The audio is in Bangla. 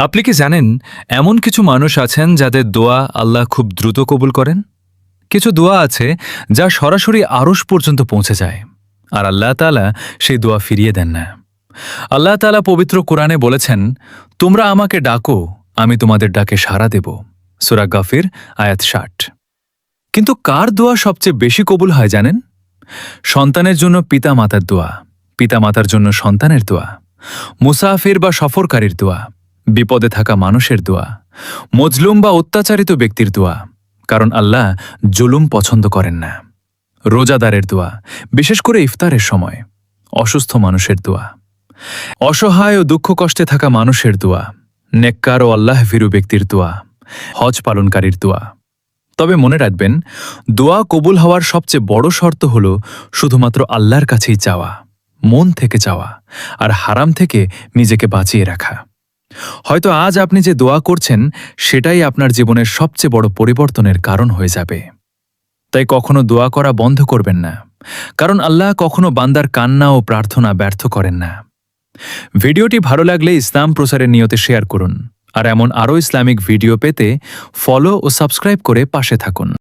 আপনি কি জানেন এমন কিছু মানুষ আছেন যাদের দোয়া আল্লাহ খুব দ্রুত কবুল করেন? কিছু দোয়া আছে যা সরাসরি আরশ পর্যন্ত পৌঁছে যায়, আর আল্লাহ তাআলা সেই দোয়া ফিরিয়ে দেন না। আল্লাহ তাআলা পবিত্র কোরআনে বলেছেন, তোমরা আমাকে ডাকো, আমি তোমাদের ডাকে সাড়া দেব। সূরা গাফির আয়াত ৬০। কিন্তু কার দোয়া সবচেয়ে বেশি কবুল হয় জানেন? সন্তানের জন্য পিতা মাতার দোয়া, পিতা মাতার জন্য সন্তানের দোয়া, মুসাফির বা সফরকারীর দোয়া, বিপদে থাকা মানুষের দোয়া, মজলুম বা অত্যাচারিত ব্যক্তির দোয়া, কারণ আল্লাহ জুলুম পছন্দ করেন না। রোজাদারের দোয়া, বিশেষ করে ইফতারের সময়, অসুস্থ মানুষের দোয়া, অসহায় ও দুঃখ কষ্টে থাকা মানুষের দোয়া, নেককার ও আল্লাহ ভীরু ব্যক্তির দোয়া, হজ পালনকারীর দোয়া। তবে মনে রাখবেন, দোয়া কবুল হওয়ার সবচেয়ে বড় শর্ত হল শুধুমাত্র আল্লাহর কাছেই চাওয়া, মন থেকে চাওয়া, আর হারাম থেকে নিজেকে বাঁচিয়ে রাখা। হয়তো আজ আপনি যে দোয়া করছেন সেটাই আপনার জীবনের সবচেয়ে বড় পরিবর্তনের কারণ হয়ে যাবে। তাই কখনো দোয়া করা বন্ধ করবেন না, কারণ আল্লাহ কখনো বান্দার কান্না ও প্রার্থনা ব্যর্থ করেন না। ভিডিওটি ভালো লাগলে ইসলাম প্রচারের নিয়তে শেয়ার করুন, আর এমন আরও ইসলামিক ভিডিও পেতে ফলো ও সাবস্ক্রাইব করে পাশে থাকুন।